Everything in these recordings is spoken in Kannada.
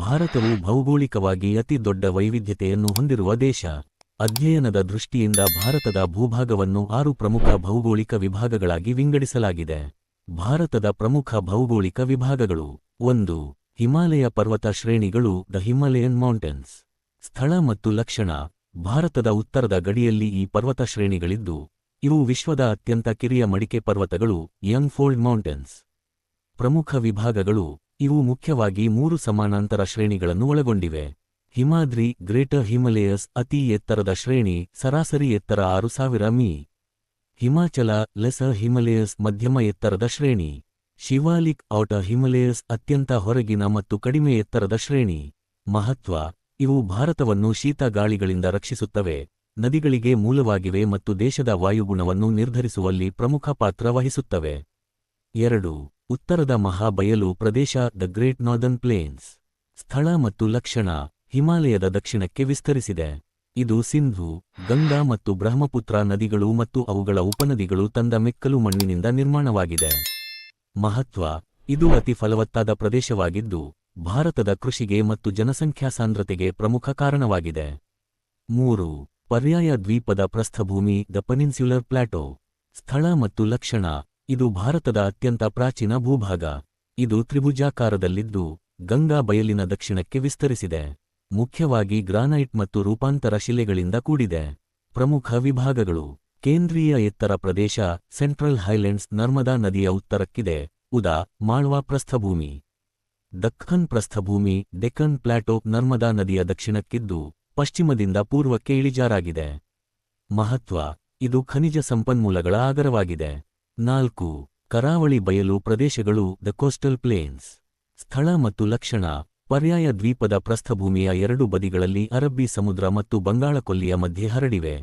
ಭಾರತವು ಭೌಗೋಳಿಕವಾಗಿ ಅತಿ ದೊಡ್ಡ ವೈವಿಧ್ಯತೆಯನ್ನು ಹೊಂದಿರುವ ದೇಶ. ಅಧ್ಯಯನದ ದೃಷ್ಟಿಯಿಂದ ಭಾರತದ ಭೂಭಾಗವನ್ನು 6 ಪ್ರಮುಖ ಭೌಗೋಳಿಕ ವಿಭಾಗಗಳಾಗಿ ವಿಂಗಡಿಸಲಾಗಿದೆ. ಭಾರತದ ಪ್ರಮುಖ ಭೌಗೋಳಿಕ ವಿಭಾಗಗಳು. 1. ಹಿಮಾಲಯ ಪರ್ವತ ಶ್ರೇಣಿಗಳು ದ ಹಿಮಾಲಯನ್ ಮೌಂಟೇನ್ಸ್. ಸ್ಥಳ ಮತ್ತು ಲಕ್ಷಣ. ಭಾರತದ ಉತ್ತರದ ಗಡಿಯಲ್ಲಿ ಈ ಪರ್ವತ ಶ್ರೇಣಿಗಳಿದ್ದು, ಇವು ವಿಶ್ವದ ಅತ್ಯಂತ ಕಿರಿಯ ಮಡಿಕೆ ಪರ್ವತಗಳು ಯಂಗ್ ಫೋಲ್ಡ್ ಮೌಂಟೇನ್ಸ್. ಪ್ರಮುಖ ವಿಭಾಗಗಳು. ಇವು ಮುಖ್ಯವಾಗಿ 3 ಸಮಾನಾಂತರ ಶ್ರೇಣಿಗಳನ್ನು ಒಳಗೊಂಡಿವೆ. ಹಿಮಾದ್ರಿ ಗ್ರೇಟರ್ ಹಿಮಾಲಯಸ್ ಅತಿ ಎತ್ತರದ ಶ್ರೇಣಿ, ಸರಾಸರಿ ಎತ್ತರ 6000 ಮೀ. ಹಿಮಾಚಲ ಲೆಸರ್ ಹಿಮಾಲಯಸ್ ಮಧ್ಯಮ ಎತ್ತರದ ಶ್ರೇಣಿ. ಶಿವಾಲಿಕ್ ಔಟರ್ ಹಿಮಾಲಯಸ್ ಅತ್ಯಂತ ಹೊರಗಿನ ಮತ್ತು ಕಡಿಮೆ ಎತ್ತರದ ಶ್ರೇಣಿ. ಮಹತ್ವ. ಇವು ಭಾರತವನ್ನು ಶೀತ ಗಾಳಿಗಳಿಂದ ರಕ್ಷಿಸುತ್ತವೆ, ನದಿಗಳಿಗೆ ಮೂಲವಾಗಿವೆ ಮತ್ತು ದೇಶದ ವಾಯುಗುಣವನ್ನು ನಿರ್ಧರಿಸುವಲ್ಲಿ ಪ್ರಮುಖ ಪಾತ್ರ ವಹಿಸುತ್ತವೆ. 2. ಉತ್ತರದ ಮಹಾಬಯಲು ಪ್ರದೇಶ ದ ಗ್ರೇಟ್ ನಾರ್ದರ್ನ್ ಪ್ಲೇನ್ಸ್. ಸ್ಥಳ ಮತ್ತು ಲಕ್ಷಣ. ಹಿಮಾಲಯದ ದಕ್ಷಿಣಕ್ಕೆ ವಿಸ್ತರಿಸಿದೆ. ಇದು ಸಿಂಧೂ, ಗಂಗಾ ಮತ್ತು ಬ್ರಹ್ಮಪುತ್ರ ನದಿಗಳು ಮತ್ತು ಅವುಗಳ ಉಪನದಿಗಳು ತಂದ ಮೆಕ್ಕಲು ಮಣ್ಣಿನಿಂದ ನಿರ್ಮಾಣವಾಗಿದೆ. ಮಹತ್ವ. ಇದು ಅತಿ ಫಲವತ್ತಾದ ಪ್ರದೇಶವಾಗಿದ್ದು, ಭಾರತದ ಕೃಷಿಗೆ ಮತ್ತು ಜನಸಂಖ್ಯಾ ಸಾಂದ್ರತೆಗೆ ಪ್ರಮುಖ ಕಾರಣವಾಗಿದೆ. 3. ಪರ್ಯಾಯ ದ್ವೀಪದ ಪ್ರಸ್ಥಭೂಮಿ ದ ಪೆನಿನ್ಸ್ಯುಲರ್ ಪ್ಲಾಟೋ. ಸ್ಥಳ ಮತ್ತು ಲಕ್ಷಣ. ಇದು ಭಾರತದ ಅತ್ಯಂತ ಪ್ರಾಚೀನ ಭೂಭಾಗ. ಇದು ತ್ರಿಭುಜಾಕಾರದಲ್ಲಿದ್ದು, ಗಂಗಾ ಬಯಲಿನ ದಕ್ಷಿಣಕ್ಕೆ ವಿಸ್ತರಿಸಿದೆ. ಮುಖ್ಯವಾಗಿ ಗ್ರಾನೈಟ್ ಮತ್ತು ರೂಪಾಂತರ ಶಿಲೆಗಳಿಂದ ಕೂಡಿದೆ. ಪ್ರಮುಖ ವಿಭಾಗಗಳು. ಕೇಂದ್ರೀಯ ಎತ್ತರ ಪ್ರದೇಶ ಸೆಂಟ್ರಲ್ ಹೈಲ್ಯಾಂಡ್ಸ್ ನರ್ಮದಾ ನದಿಯ ಉತ್ತರಕ್ಕಿದೆ. ಉದಾ ಮಾಳ್ವಾ ಪ್ರಸ್ಥಭೂಮಿ. ದಖ್ಖನ್ ಪ್ರಸ್ಥಭೂಮಿ ಡೆಕ್ಕನ್ ಪ್ಲಾಟೋ ನರ್ಮದಾ ನದಿಯ ದಕ್ಷಿಣಕ್ಕಿದ್ದು, ಪಶ್ಚಿಮದಿಂದ ಪೂರ್ವಕ್ಕೆ ಇಳಿಜಾರಾಗಿದೆ. ಮಹತ್ವ. ಇದು ಖನಿಜ ಸಂಪನ್ಮೂಲಗಳ ಆಗರವಾಗಿದೆ. 4. ಕರಾವಳಿ ಬಯಲು ಪ್ರದೇಶಗಳು ದ ಕೋಸ್ಟಲ್ ಪ್ಲೇನ್ಸ್. ಸ್ಥಳ ಮತ್ತು ಲಕ್ಷಣ. ಪರ್ಯಾಯ ದ್ವೀಪದ ಪ್ರಸ್ಥಭೂಮಿಯ 2 ಬದಿಗಳಲ್ಲಿ ಅರಬ್ಬಿ ಸಮುದ್ರ ಮತ್ತು ಬಂಗಾಳಕೊಲ್ಲಿಯ ಮಧ್ಯೆ ಹರಡಿವೆ.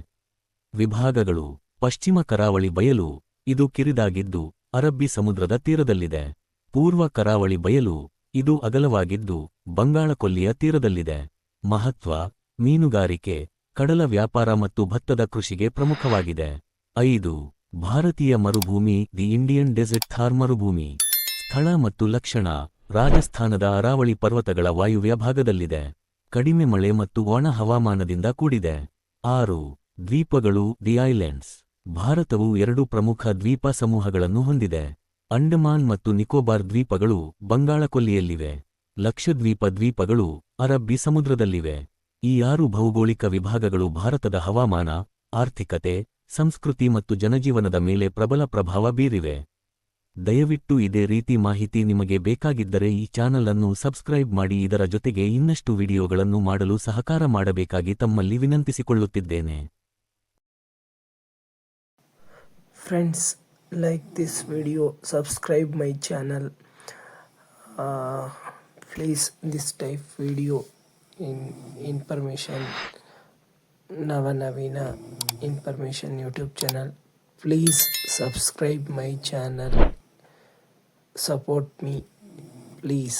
ವಿಭಾಗಗಳು. ಪಶ್ಚಿಮ ಕರಾವಳಿ ಬಯಲು. ಇದು ಕಿರಿದಾಗಿದ್ದು, ಅರಬ್ಬಿ ಸಮುದ್ರದ ತೀರದಲ್ಲಿದೆ. ಪೂರ್ವ ಕರಾವಳಿ ಬಯಲು. ಇದು ಅಗಲವಾಗಿದ್ದು, ಬಂಗಾಳಕೊಲ್ಲಿಯ ತೀರದಲ್ಲಿದೆ. ಮಹತ್ವ. ಮೀನುಗಾರಿಕೆ, ಕಡಲ ವ್ಯಾಪಾರ ಮತ್ತು ಭತ್ತದ ಕೃಷಿಗೆ ಪ್ರಮುಖವಾಗಿದೆ. 5. ಭಾರತೀಯ ಮರುಭೂಮಿ ದಿ ಇಂಡಿಯನ್ ಡೆಸರ್ಟ್ ಥಾರ್ ಮರುಭೂಮಿ. ಸ್ಥಳ ಮತ್ತು ಲಕ್ಷಣ. ರಾಜಸ್ಥಾನದ ಅರಾವಳಿ ಪರ್ವತಗಳ ವಾಯುವ್ಯ ಭಾಗದಲ್ಲಿದೆ. ಕಡಿಮೆ ಮಳೆ ಮತ್ತು ಒಣ ಹವಾಮಾನದಿಂದ ಕೂಡಿದೆ. 6. ದ್ವೀಪಗಳು ದಿ ಐಲ್ಯಾಂಡ್ಸ್. ಭಾರತವು 2 ಪ್ರಮುಖ ದ್ವೀಪ ಸಮೂಹಗಳನ್ನು ಹೊಂದಿದೆ. ಅಂಡಮಾನ್ ಮತ್ತು ನಿಕೋಬಾರ್ ದ್ವೀಪಗಳು ಬಂಗಾಳಕೊಲ್ಲಿಯಲ್ಲಿವೆ. ಲಕ್ಷದ್ವೀಪ ದ್ವೀಪಗಳು ಅರಬ್ಬಿ ಸಮುದ್ರದಲ್ಲಿವೆ. ಈ 6 ಭೌಗೋಳಿಕ ವಿಭಾಗಗಳು ಭಾರತದ ಹವಾಮಾನ, ಆರ್ಥಿಕತೆ, ಸಂಸ್ಕೃತಿ ಮತ್ತು ಜನಜೀವನದ ಮೇಲೆ ಪ್ರಬಲ ಪ್ರಭಾವ ಬೀರಿವೆ. ದಯವಿಟ್ಟು ಇದೇ ರೀತಿ ಮಾಹಿತಿ ನಿಮಗೆ ಬೇಕಾಗಿದ್ದರೆ ಈ ಚಾನಲ್ ಅನ್ನು ಸಬ್ಸ್ಕ್ರೈಬ್ ಮಾಡಿ. ಇದರ ಜೊತೆಗೆ ಇನ್ನಷ್ಟು ವಿಡಿಯೋಗಳನ್ನು ಮಾಡಲು ಸಹಕಾರ ಮಾಡಬೇಕಾಗಿ ತಮ್ಮಲ್ಲಿ ವಿನಂತಿಸಿಕೊಳ್ಳುತ್ತಿದ್ದೇನೆ. Friends, like this video, subscribe my channel. Please, this type video in information, Navina information YouTube channel. Please subscribe my channel. Support me, please.